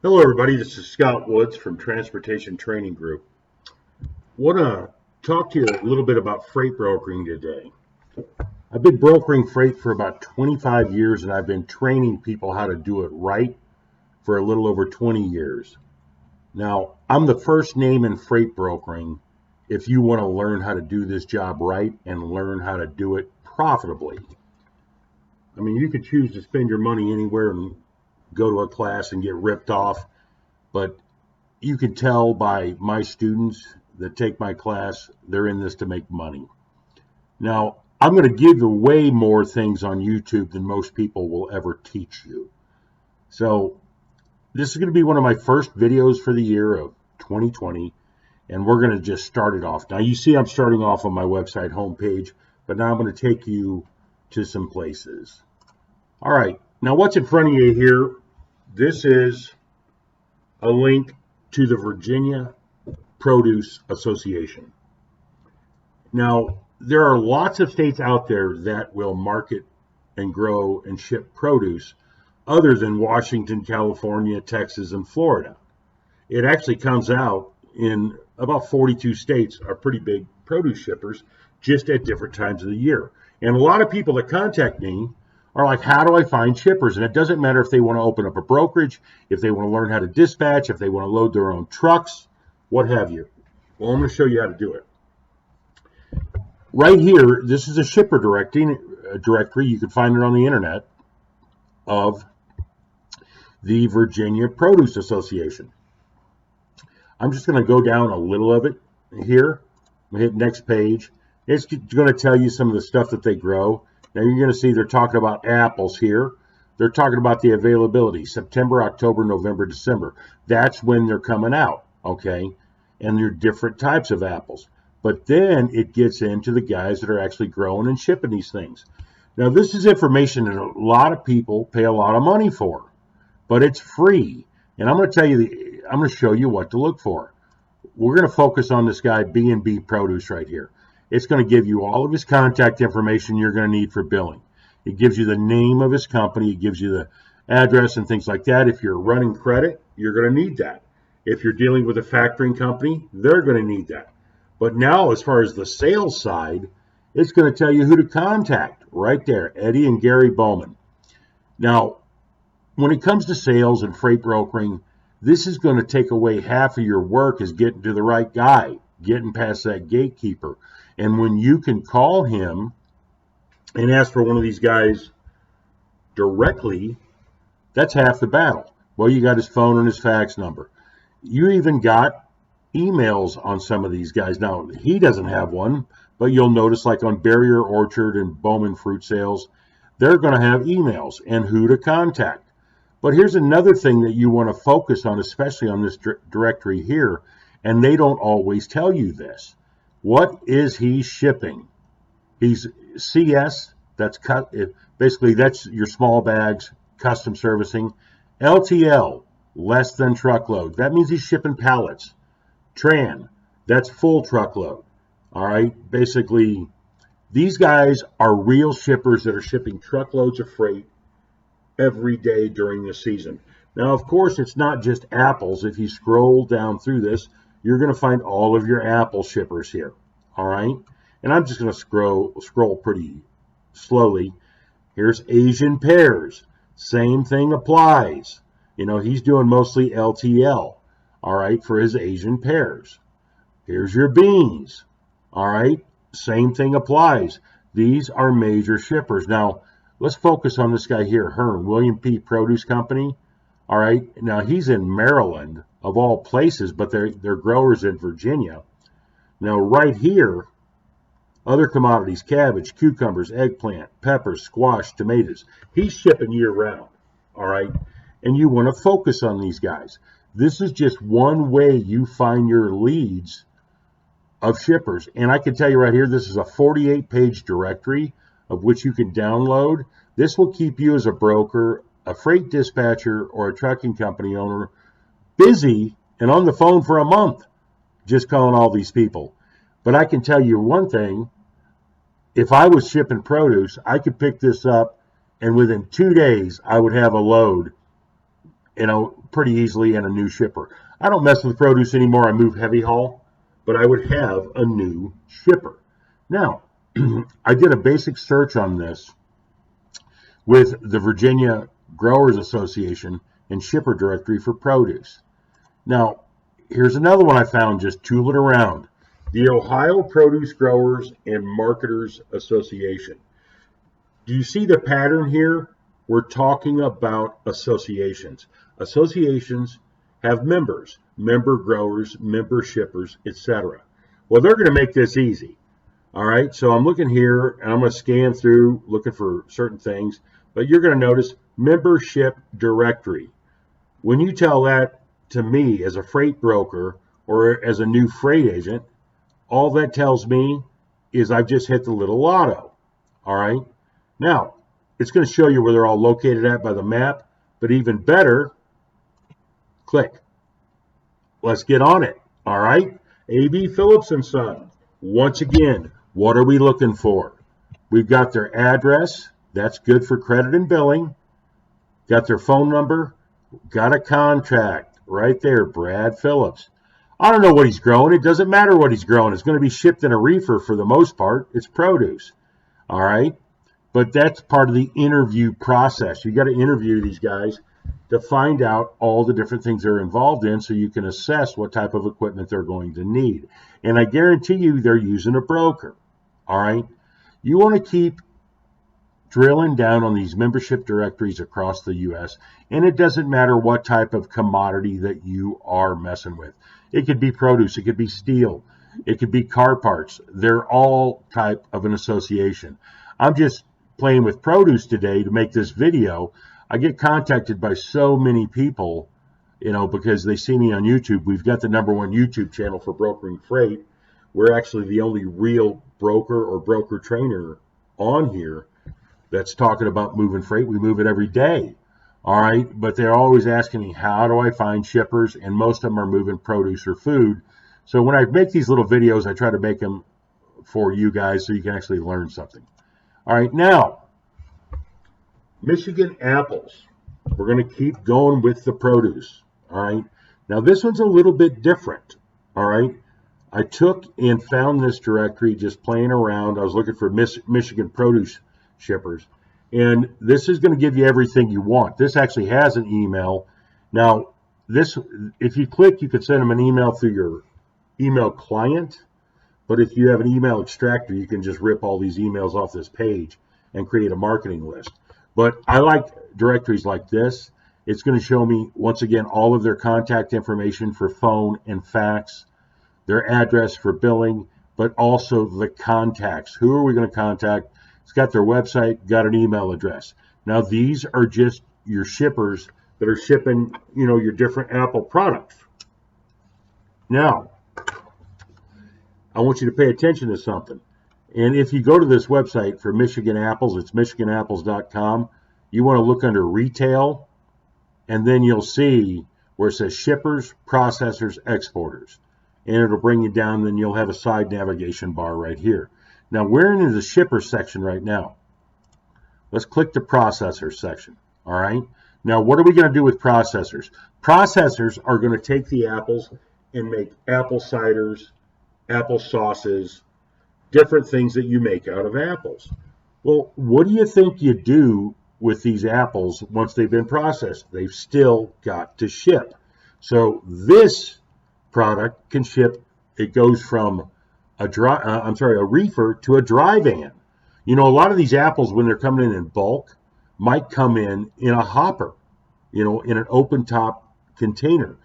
Hello, everybody. This is Scott Woods from Transportation Training Group. Want to talk to you a little bit about freight brokering today. I've been brokering freight for about 25 years, and I've been training people how to do it right for a little over 20 years. Now, I'm the first name in freight brokering if you want to learn how to do this job right and learn how to do it profitably. I mean, you could choose to spend your money anywhere and go to a class and get ripped off, but you can tell by my students that take my class, they're in this to make money. Now, I'm going to give you way more things on YouTube than most people will ever teach you. So this is going to be one of my first videos for the year of 2020, and we're going to just start it off. Now, you see I'm starting off on my website homepage, but now I'm going to take you to some places. All right, now what's in front of you here? This is a link to the Virginia Produce Association. Now, there are lots of states out there that will market and grow and ship produce other than Washington, California, Texas, and Florida. It actually comes out in about 42 states are pretty big produce shippers just at different times of the year. And a lot of people that contact me are like, how do I find shippers? And it doesn't matter if they want to open up a brokerage, if they want to learn how to dispatch, if they want to load their own trucks, what have you. Well, I'm going to show you how to do it. Right here, this is a shipper directory. You can find it on the internet of the Virginia Produce Association. I'm just going to go down a little of it here. I'm going to hit next page. It's going to tell you some of the stuff that they grow. Now you're going to see they're talking about apples here. They're talking about the availability, September, October, November, December. That's when they're coming out, okay? And there are different types of apples. But then it gets into the guys that are actually growing and shipping these things. Now this is information that a lot of people pay a lot of money for, but it's free. And I'm going to tell you, I'm going to show you what to look for. We're going to focus on this guy, B&B Produce right here. It's going to give you all of his contact information you're going to need for billing. It gives you the name of his company. It gives you the address and things like that. If you're running credit, you're going to need that. If you're dealing with a factoring company, they're going to need that. But now, as far as the sales side, it's going to tell you who to contact right there, Eddie and Gary Bowman. Now, when it comes to sales and freight brokering, this is going to take away half of your work is getting to the right guy, getting past that gatekeeper. And when you can call him and ask for one of these guys directly, that's half the battle. Well, you got his phone and his fax number. You even got emails on some of these guys. Now, he doesn't have one, but you'll notice like on Barrier Orchard and Bowman Fruit Sales, they're going to have emails and who to contact. But here's another thing that you want to focus on, especially on this directory here, and they don't always tell you this. What is he shipping? He's CS, that's basically that's your small bags, custom servicing. LTL, less than truckload. That means he's shipping pallets. Tran, that's full truckload. All right, basically these guys are real shippers that are shipping truckloads of freight every day during the season. Now, of course, it's not just apples. If you scroll down through this, you're going to find all of your apple shippers here, all right? And I'm just going to scroll pretty slowly. Here's Asian pears. Same thing applies. You know, he's doing mostly LTL, all right, for his Asian pears. Here's your beans, all right? Same thing applies. These are major shippers. Now, let's focus on this guy here, Hearn, William P. Produce Company. All right, now he's in Maryland, of all places, but they're growers in Virginia. Now, right here, other commodities, cabbage, cucumbers, eggplant, peppers, squash, tomatoes. He's shipping year-round, all right? And you want to focus on these guys. This is just one way you find your leads of shippers. And I can tell you right here, this is a 48-page directory of which you can download. This will keep you as a broker, a freight dispatcher, or a trucking company owner busy and on the phone for a month just calling all these people. But I can tell you one thing, if I was shipping produce, I could pick this up and within 2 days I would have a load pretty easily and a new shipper. I don't mess with produce anymore. I move heavy haul, but I would have a new shipper. Now, I did a basic search on this with the Virginia Growers Association and shipper directory for produce. Now, here's another one I found just tooling around. The Ohio Produce Growers and Marketers Association. Do you see the pattern here? We're talking about associations. Associations have members, member growers, member shippers, etc. Well, they're going to make this easy. All right, so I'm looking here and I'm going to scan through looking for certain things, but you're going to notice membership directory. When you tell that to me as a freight broker or as a new freight agent, all that tells me is I've just hit the little lotto. All right, now it's going to show you where they're all located at by the map, but even better, click. Let's get on it. All right, A.B. Phillips and Son. Once again, what are we looking for? We've got their address. That's good for credit and billing. Got their phone number. Got a contract right there, Brad Phillips. I don't know what he's growing. It doesn't matter what he's growing. It's going to be shipped in a reefer for the most part. It's produce. All right. But that's part of the interview process. You got to interview these guys to find out all the different things they're involved in so you can assess what type of equipment they're going to need. And I guarantee you they're using a broker. All right. You want to keep drilling down on these membership directories across the U.S. And it doesn't matter what type of commodity that you are messing with. It could be produce. It could be steel. It could be car parts. They're all type of an association. I'm just playing with produce today to make this video. I get contacted by so many people, because they see me on YouTube. We've got the #1 YouTube channel for brokering freight. We're actually the only real broker or broker trainer on here that's talking about moving freight. We move it every day. All right. But they're always asking me, how do I find shippers? And most of them are moving produce or food. So when I make these little videos, I try to make them for you guys so you can actually learn something. All right. Now, Michigan apples. We're going to keep going with the produce. All right. Now, this one's a little bit different. All right. I took and found this directory just playing around. I was looking for Michigan produce shippers. And this is going to give you everything you want. This actually has an email. Now, this, if you click, you could send them an email through your email client. But if you have an email extractor, you can just rip all these emails off this page and create a marketing list. But I like directories like this. It's going to show me, once again, all of their contact information for phone and fax, their address for billing, but also the contacts. Who are we going to contact? It's got their website, got an email address. Now, these are just your shippers that are shipping, your different Apple products. Now, I want you to pay attention to something. And if you go to this website for Michigan Apples, it's michiganapples.com. You want to look under retail, and then you'll see where it says shippers, processors, exporters. And it'll bring you down, then you'll have a side navigation bar right here. Now, we're in the shipper section right now. Let's click the processors section. All right. Now, what are we going to do with processors? Processors are going to take the apples and make apple ciders, apple sauces, different things that you make out of apples. Well, what do you think you do with these apples once they've been processed? They've still got to ship. So this product can ship. It goes from a reefer to a dry van. A lot of these apples, when they're coming in bulk, might come in a hopper, in an open top container.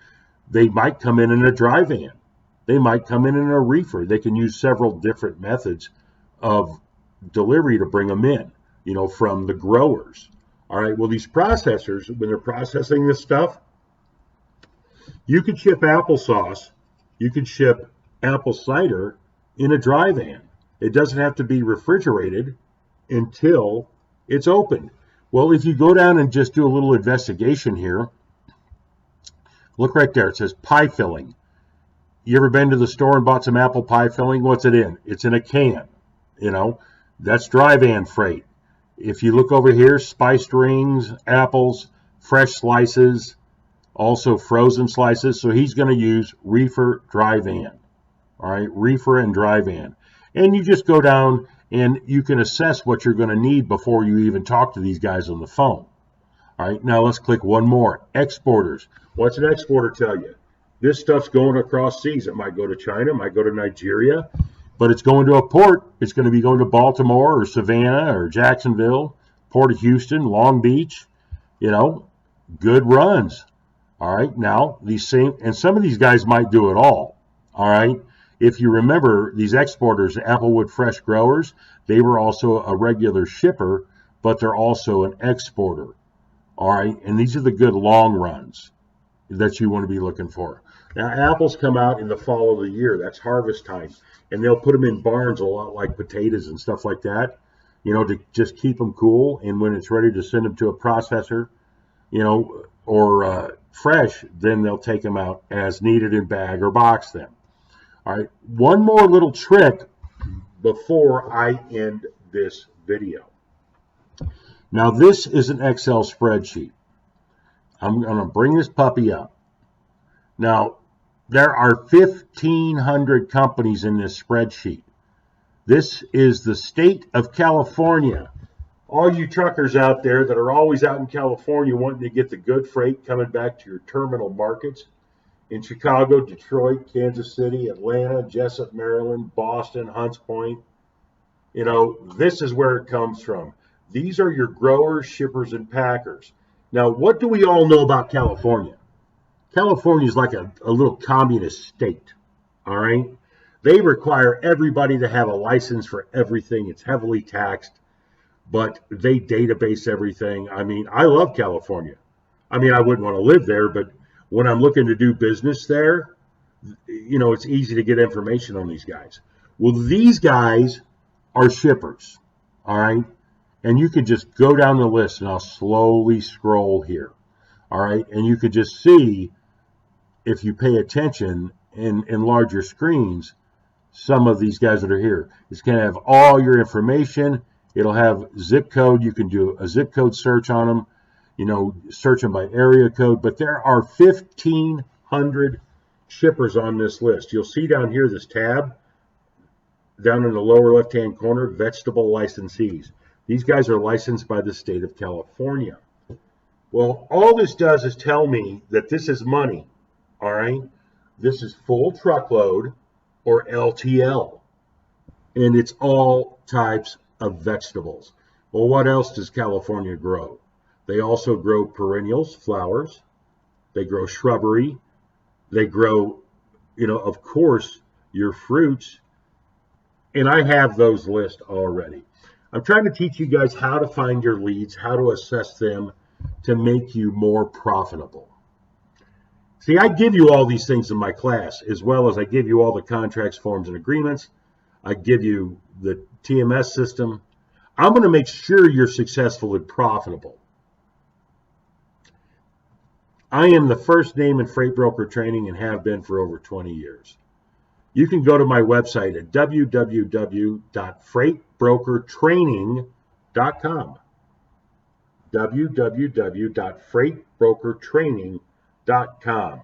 They might come in a dry van. They might come in a reefer. They can use several different methods of delivery to bring them in, from the growers. All right. Well, these processors, when they're processing this stuff, you could ship applesauce. You could ship apple cider in a dry van. It doesn't have to be refrigerated until it's opened. Well, if you go down and just do a little investigation here, look right there. It says pie filling. You ever been to the store and bought some apple pie filling? What's it in? It's in a can. That's dry van freight. If you look over here, spiced rings, apples, fresh slices, also frozen slices. So he's going to use reefer dry van. All right, reefer and dry van. And you just go down and you can assess what you're going to need before you even talk to these guys on the phone. All right, now let's click one more. Exporters. What's an exporter tell you? This stuff's going across seas. It might go to China, it might go to Nigeria, but it's going to a port. It's going to be going to Baltimore or Savannah or Jacksonville, Port of Houston, Long Beach, good runs. All right, now and some of these guys might do it all. All right, if you remember, these exporters, Applewood Fresh Growers, they were also a regular shipper, but they're also an exporter. All right, and these are the good long runs that you want to be looking for. Now, apples come out in the fall of the year. That's harvest time, and they'll put them in barns a lot like potatoes and stuff like that, to just keep them cool. And when it's ready to send them to a processor, or fresh, then they'll take them out as needed and bag or box them. All right, one more little trick before I end this video. Now, this is an Excel spreadsheet. I'm going to bring this puppy up. Now, there are 1,500 companies in this spreadsheet. This is the state of California. All you truckers out there that are always out in California wanting to get the good freight coming back to your terminal markets in Chicago, Detroit, Kansas City, Atlanta, Jessup, Maryland, Boston, Hunts Point. This is where it comes from. These are your growers, shippers, and packers. Now, what do we all know about California? California is like a little communist state, all right? They require everybody to have a license for everything. It's heavily taxed, but they database everything. I mean, I love California. I mean, I wouldn't want to live there, but when I'm looking to do business there, it's easy to get information on these guys. Well, these guys are shippers, all right? And you could just go down the list, and I'll slowly scroll here. All right, and you could just see, if you pay attention in larger screens, some of these guys that are here. It's going to have all your information. It'll have zip code. You can do a zip code search on them, search them by area code. But there are 1,500 shippers on this list. You'll see down here this tab, down in the lower left-hand corner, vegetable licensees. These guys are licensed by the state of California. Well, all this does is tell me that this is money, all right? This is full truckload or LTL, and it's all types of vegetables. Well, what else does California grow? They also grow perennials, flowers. They grow shrubbery. They grow, of course, your fruits. And I have those lists already. I'm trying to teach you guys how to find your leads, how to assess them to make you more profitable. See, I give you all these things in my class, as well as I give you all the contracts, forms, and agreements. I give you the TMS system. I'm going to make sure you're successful and profitable. I am the first name in freight broker training and have been for over 20 years. You can go to my website at www.freightbrokertraining.com. www.freightbrokertraining.com.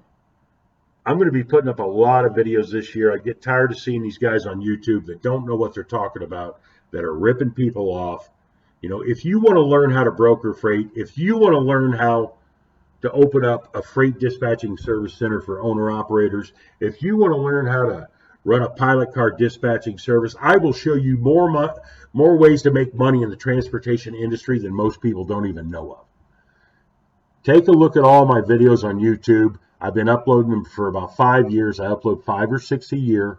I'm going to be putting up a lot of videos this year. I get tired of seeing these guys on YouTube that don't know what they're talking about, that are ripping people off. If you want to learn how to broker freight, if you want to learn how to open up a freight dispatching service center for owner-operators, if you want to learn how to run a pilot car dispatching service, I will show you more ways to make money in the transportation industry than most people don't even know of. Take a look at all my videos on YouTube. I've been uploading them for about 5 years. I upload 5 or 6 a year.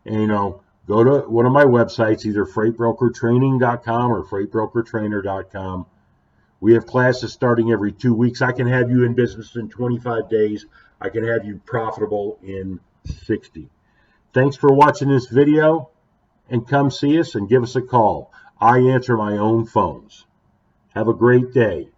And, go to one of my websites, either freightbrokertraining.com or freightbrokertrainer.com. We have classes starting every 2 weeks. I can have you in business in 25 days. I can have you profitable in 60. Thanks for watching this video, and come see us and give us a call. I answer my own phones. Have a great day.